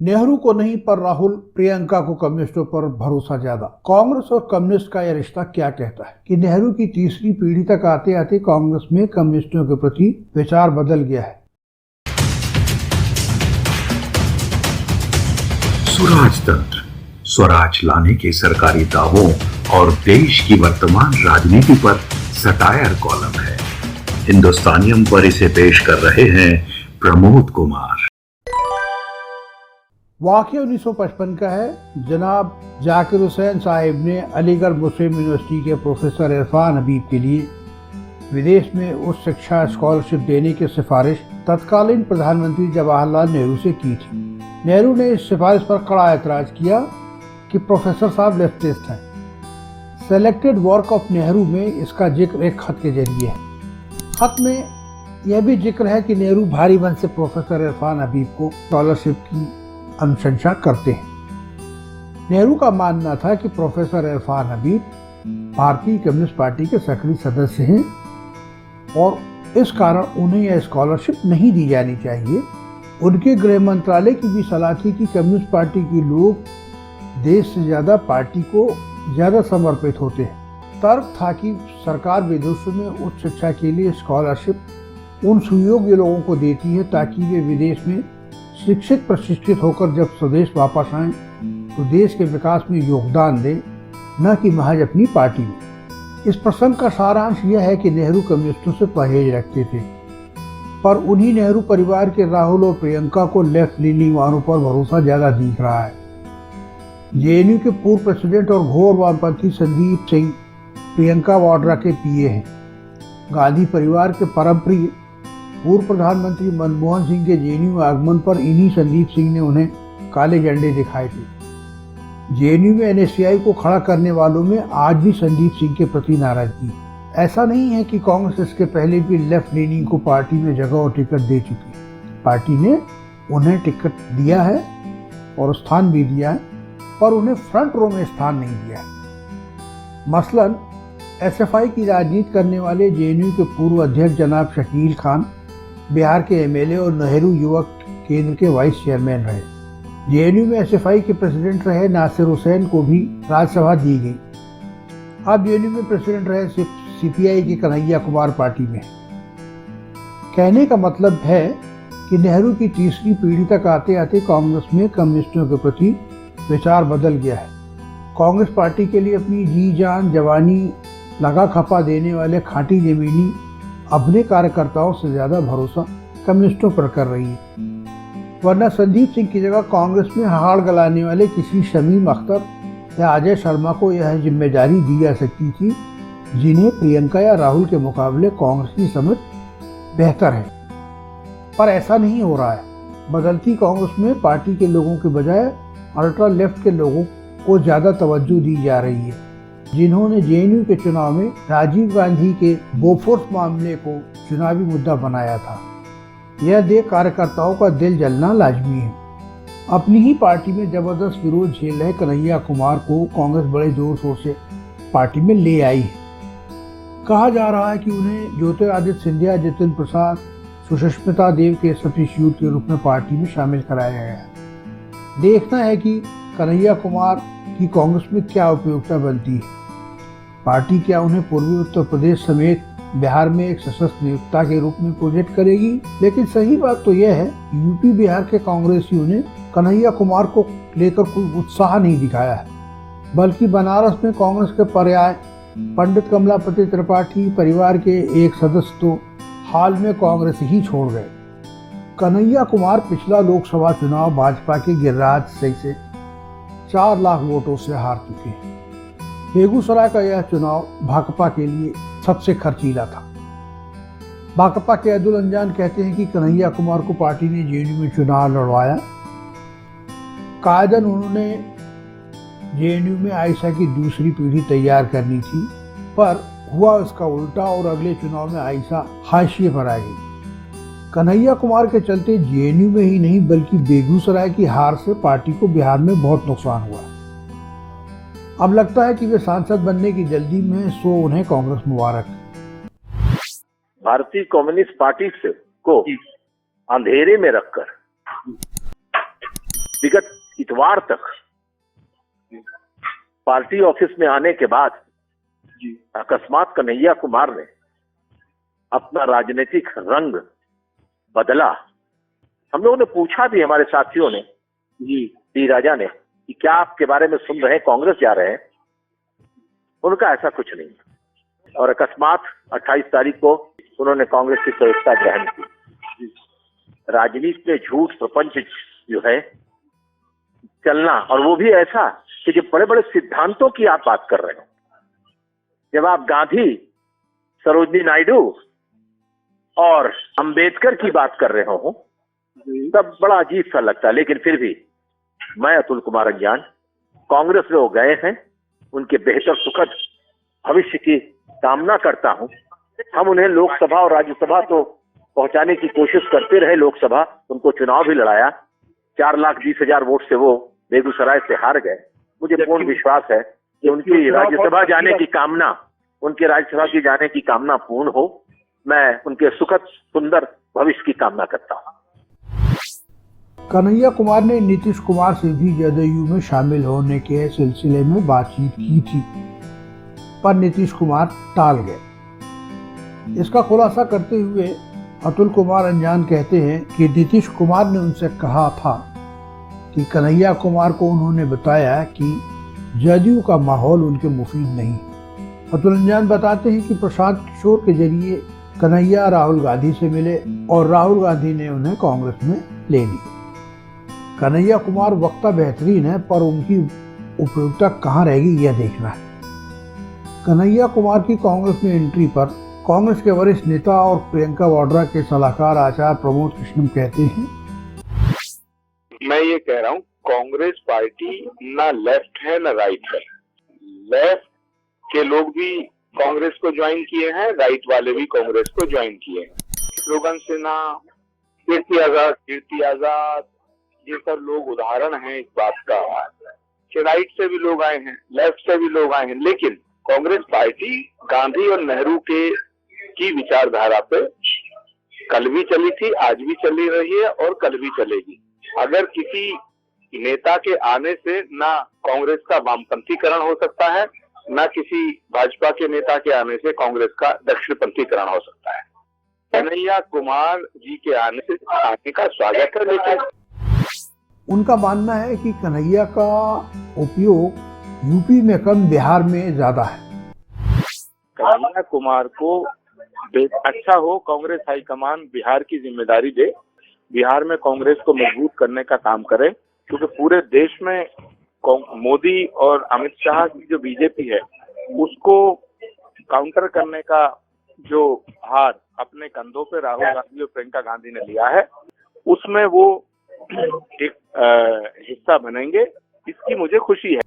नेहरू को नहीं पर राहुल प्रियंका को कम्युनिस्टों पर भरोसा ज्यादा। कांग्रेस और कम्युनिस्ट का यह रिश्ता क्या कहता है कि नेहरू की तीसरी पीढ़ी तक आते आते कांग्रेस में कम्युनिस्टों के प्रति विचार बदल गया है। स्वराज तंत्र, स्वराज लाने के सरकारी दावों और देश की वर्तमान राजनीति पर सटायर कॉलम है। हिंदुस्तानियम पर इसे पेश कर रहे हैं प्रमोद कुमार। वाकया 1955 का है। जनाब जाकिर हुसैन साहिब ने अलीगढ़ मुस्लिम यूनिवर्सिटी के प्रोफेसर इरफान हबीब के लिए विदेश में उच्च शिक्षा स्कॉलरशिप देने की सिफारिश तत्कालीन प्रधानमंत्री जवाहरलाल नेहरू से की थी। नेहरू ने इस सिफारिश पर कड़ा एतराज किया कि प्रोफेसर साहब लेफ्टिस्ट हैं। सेलेक्टेड वर्क ऑफ नेहरू में इसका जिक्र एक खत के जरिए है। खत में यह भी जिक्र है कि नेहरू भारी मन से प्रोफेसर इरफान हबीब को स्कॉलरशिप की अनुशंसा करते हैं। नेहरू का मानना था कि प्रोफेसर इरफान हबीब भारतीय कम्युनिस्ट पार्टी के सक्रिय सदस्य हैं और इस कारण उन्हें यह स्कॉलरशिप नहीं दी जानी चाहिए। उनके गृह मंत्रालय की भी सलाह थी कि कम्युनिस्ट पार्टी के लोग देश से ज्यादा पार्टी को ज्यादा समर्पित होते हैं। तर्क था कि सरकार विदेशों में उच्च शिक्षा के लिए स्कॉलरशिप उन सुयोग्य लोगों को देती है ताकि वे विदेश में शिक्षित प्रशिक्षित होकर जब स्वदेश वापस आएं तो देश के विकास में योगदान दें, न कि महज अपनी पार्टी में। इस प्रसंग का सारांश यह है कि नेहरू कम्युनिस्टों से परहेज रखते थे, पर उन्हीं नेहरू परिवार के राहुल और प्रियंका को लेफ्ट लीनिंग वालों पर भरोसा ज्यादा दिख रहा है। जेएनयू के पूर्व प्रेसिडेंट और घोर वामपंथी संदीप सिंह प्रियंका वाड्रा के पीए हैं। गांधी परिवार के परम प्रिय पूर्व प्रधानमंत्री मनमोहन सिंह के जेएनयू आगमन पर इन्हीं संदीप सिंह ने उन्हें काले झंडे दिखाए थे। जेएनयू में एनएससीआई को खड़ा करने वालों में आज भी संदीप सिंह के प्रति नाराजगी है। ऐसा नहीं है कि कांग्रेस इसके पहले भी लेफ्ट लीनिंग को पार्टी में जगह और टिकट दे चुकी है। पार्टी ने उन्हें टिकट दिया है और स्थान भी दिया है, पर उन्हें फ्रंट रो में स्थान नहीं दिया है। मसलन एसएफआई की राजनीति करने वाले जेएनयू के पूर्व अध्यक्ष जनाब शकील खान बिहार के एमएलए और नेहरू युवक केंद्र के वाइस चेयरमैन रहे। जेएनयू में एसएफआई के प्रेसिडेंट रहे नासिर हुसैन को भी राज्यसभा दी गई। अब जेएनयू में प्रेसिडेंट रहे सीपीआई के कन्हैया कुमार पार्टी में। कहने का मतलब है कि नेहरू की तीसरी पीढ़ी तक आते आते कांग्रेस में कम्युनिस्टों के प्रति विचार बदल गया है। कांग्रेस पार्टी के लिए अपनी जी जान जवानी लगा खपा देने वाले खाटी जमीनी अपने कार्यकर्ताओं से ज्यादा भरोसा कम्युनिस्टों पर कर रही है। वरना संदीप सिंह की जगह कांग्रेस में हाड़ गलाने वाले किसी शमीम अख्तर या अजय शर्मा को यह जिम्मेदारी दी जा सकती थी, जिन्हें प्रियंका या राहुल के मुकाबले कांग्रेस की समझ बेहतर है। पर ऐसा नहीं हो रहा है। बदलती कांग्रेस में पार्टी के लोगों के बजाय अल्ट्रा लेफ्ट के लोगों को ज्यादा तवज्जो दी जा रही है, जिन्होंने जेएनयू के चुनाव में राजीव गांधी के बोफोर्स मामले को चुनावी मुद्दा बनाया था। यह देख कार्यकर्ताओं का दिल जलना लाजमी है। अपनी ही पार्टी में जबरदस्त विरोध झेल रहे कन्हैया कुमार को कांग्रेस बड़े जोर शोर से पार्टी में ले आई है। कहा जा रहा है कि उन्हें ज्योतिरादित्य सिंधिया, जितिन प्रसाद, सुष्मिता देव के सब्स्टिट्यूट के रूप में पार्टी में शामिल कराया गया है। देखना है कि कन्हैया कुमार की कांग्रेस में क्या उपयोगिता बनती है। पार्टी क्या उन्हें पूर्वी उत्तर प्रदेश समेत बिहार में एक सशक्त नियोक्ता के रूप में प्रोजेक्ट करेगी। लेकिन सही बात तो यह है यूपी बिहार के कांग्रेसियों ने कन्हैया कुमार को लेकर कोई उत्साह नहीं दिखाया है, बल्कि बनारस में कांग्रेस के पर्याय पंडित कमलापति त्रिपाठी परिवार के एक सदस्य तो हाल में कांग्रेस ही छोड़ गए। कन्हैया कुमार पिछला लोकसभा चुनाव भाजपा के गिरिराज सिंह से 4 लाख वोटों से हार चुके हैं। बेगूसराय का यह चुनाव भाकपा के लिए सबसे खर्चीला था। भाकपा के अब्दुल अंजान कहते हैं कि कन्हैया कुमार को पार्टी ने जेएनयू में चुनाव लड़वाया। कायदन उन्होंने जेएनयू में आयशा की दूसरी पीढ़ी तैयार करनी थी, पर हुआ उसका उल्टा और अगले चुनाव में आयशा हाशिए पर आ गई। कन्हैया कुमार के चलते जेएनयू में ही नहीं बल्कि बेगूसराय की हार से पार्टी को बिहार में बहुत नुकसान हुआ। अब लगता है कि वे सांसद बनने की जल्दी में, सो उन्हें कांग्रेस मुबारक। भारतीय कम्युनिस्ट पार्टी को अंधेरे में रखकर विगत सोमवार तक पार्टी ऑफिस में आने के बाद अकस्मात कन्हैया कुमार ने अपना राजनीतिक रंग बदला। हम लोगों ने पूछा भी, हमारे साथियों ने, डी राजा ने, कि क्या आपके बारे में सुन रहे हैं, कांग्रेस जा रहे हैं? उनका ऐसा कुछ नहीं। और अकस्मात 28 तारीख को उन्होंने कांग्रेस की सदस्यता ग्रहण की। राजनीति में झूठ प्रपंच जो है चलना, और वो भी ऐसा कि जब बड़े बड़े सिद्धांतों की आप बात कर रहे हो, जब आप गांधी, सरोजिनी नायडू और अंबेडकर की बात कर रहे हो, तब बड़ा अजीब सा लगता है। लेकिन फिर भी मैं अतुल कुमार अंजान कांग्रेस में वो गए हैं, उनके बेहतर सुखद भविष्य की कामना करता हूं। हम उन्हें लोकसभा और राज्यसभा तो पहुंचाने की कोशिश करते रहे। लोकसभा उनको चुनाव भी लड़ाया, 4,20,000 वोट से वो बेगूसराय से हार गए। मुझे पूर्ण विश्वास है कि उनकी राज्यसभा जाने की कामना, उनके राज्यसभा की जाने की कामना पूर्ण हो। मैं उनके सुखद सुंदर भविष्य की कामना करता हूं। कन्हैया कुमार ने नीतीश कुमार से भी जदयू में शामिल होने के सिलसिले में बातचीत की थी, पर नीतीश कुमार टाल गए। इसका खुलासा करते हुए अतुल कुमार अंजान कहते हैं कि नीतीश कुमार ने उनसे कहा था कि कन्हैया कुमार को उन्होंने बताया कि जदयू का माहौल उनके मुफीद नहीं। अतुल अंजान बताते हैं कि प्रशांत किशोर के जरिए कन्हैया राहुल गांधी से मिले और राहुल गांधी ने उन्हें कांग्रेस में ले ली। कन्हैया कुमार वक्ता बेहतरीन है, पर उनकी उपयोगिता कहाँ रहेगी यह देखना है। कन्हैया कुमार की कांग्रेस में एंट्री पर कांग्रेस के वरिष्ठ नेता और प्रियंका वाड्रा के सलाहकार आचार्य प्रमोद कृष्णम कहते हैं, मैं ये कह रहा हूँ, कांग्रेस पार्टी ना लेफ्ट है ना राइट है। लेफ्ट के लोग भी कांग्रेस को ज्वाइन किए हैं, राइट वाले भी कांग्रेस को ज्वाइन किए हैं। स्लोगन सिन्हा, कीर्ति आजाद, ये सब लोग उदाहरण हैं इस बात का कि राइट से भी लोग आए हैं, लेफ्ट से भी लोग आए हैं। लेकिन कांग्रेस पार्टी गांधी और नेहरू की विचारधारा पे कल भी चली थी, आज भी चली रही है और कल भी चलेगी। अगर किसी नेता के आने से ना कांग्रेस का वामपंथीकरण हो सकता है, ना किसी भाजपा के नेता के आने से कांग्रेस का दक्षिणपंथीकरण हो सकता है। कन्हैया कुमार जी के आने का स्वागत है, लेकिन उनका मानना है कि कन्हैया का उपयोग यूपी में कम, बिहार में ज्यादा है। कन्हैया कुमार को अच्छा हो कांग्रेस हाईकमान बिहार की जिम्मेदारी दे, बिहार में कांग्रेस को मजबूत करने का काम करे, क्योंकि पूरे देश में मोदी और अमित शाह की जो बीजेपी है उसको काउंटर करने का जो भार अपने कंधों पे राहुल गांधी और प्रियंका गांधी ने लिया है, उसमें वो एक हिस्सा बनेंगे, इसकी मुझे खुशी है।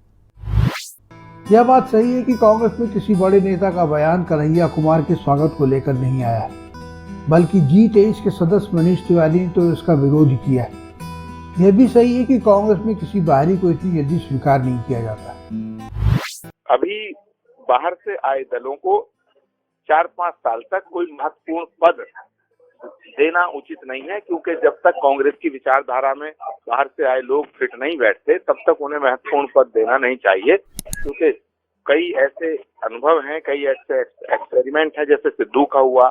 यह बात सही है कि कांग्रेस में किसी बड़े नेता का बयान कन्हैया कुमार के स्वागत को लेकर नहीं आया है, बल्कि G23 के सदस्य मनीष तिवारी ने तो इसका विरोध ही किया है। यह भी सही है कि कांग्रेस में किसी बाहरी को इतनी जल्दी स्वीकार नहीं किया जाता। अभी बाहर से आए दलों को 4-5 साल तक कोई महत्वपूर्ण पद देना उचित नहीं है, क्योंकि जब तक कांग्रेस की विचारधारा में बाहर से आए लोग फिट नहीं बैठते तब तक उन्हें महत्वपूर्ण पद देना नहीं चाहिए। क्योंकि कई ऐसे अनुभव हैं, कई ऐसे एक्सपेरिमेंट हैं, जैसे सिद्धू का हुआ,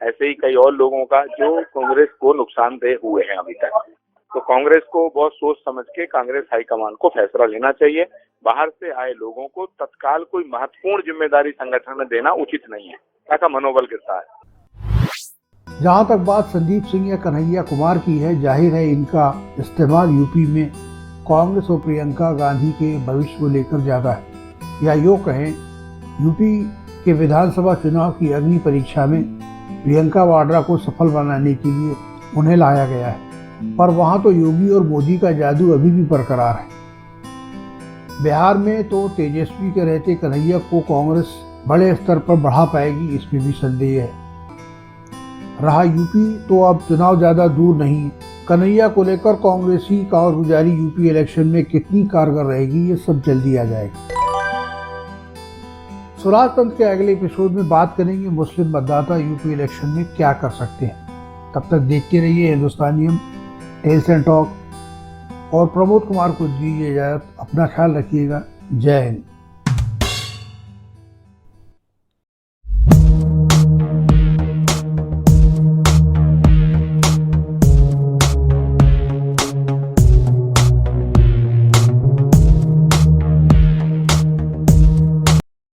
ऐसे ही कई और लोगों का जो कांग्रेस को नुकसानदेह हुए हैं अभी तक। तो कांग्रेस को बहुत सोच समझ के कांग्रेस हाईकमान को फैसला लेना चाहिए। बाहर से आए लोगों को तत्काल कोई महत्वपूर्ण जिम्मेदारी संगठन में देना उचित नहीं है, ताकि मनोबल गिरता है। जहां तक बात संदीप सिंह या कन्हैया कुमार की है, जाहिर है इनका इस्तेमाल यूपी में कांग्रेस और प्रियंका गांधी के भविष्य को लेकर ज्यादा है, या यूँ कहें यूपी के विधानसभा चुनाव की अग्नि परीक्षा में प्रियंका वाड्रा को सफल बनाने के लिए उन्हें लाया गया है। पर वहां तो योगी और मोदी का जादू अभी भी बरकरार है। बिहार में तो तेजस्वी के रहते कन्हैया को कांग्रेस बड़े स्तर पर बढ़ा पाएगी, इसमें भी संदेह है। रहा यूपी, तो अब चुनाव ज्यादा दूर नहीं। कन्हैया को लेकर कांग्रेसी कारगुजारी यूपी इलेक्शन में कितनी कारगर रहेगी, ये सब जल्दी आ जाएगा। स्वराज तंत्र के अगले एपिसोड में बात करेंगे मुस्लिम मतदाता यूपी इलेक्शन में क्या कर सकते हैं। तब तक देखते रहिए हिंदुस्तानियम टेल्स एंड टॉक। और प्रमोद कुमार को दीजिए इजाजत। अपना ख्याल रखिएगा। जय हिंद।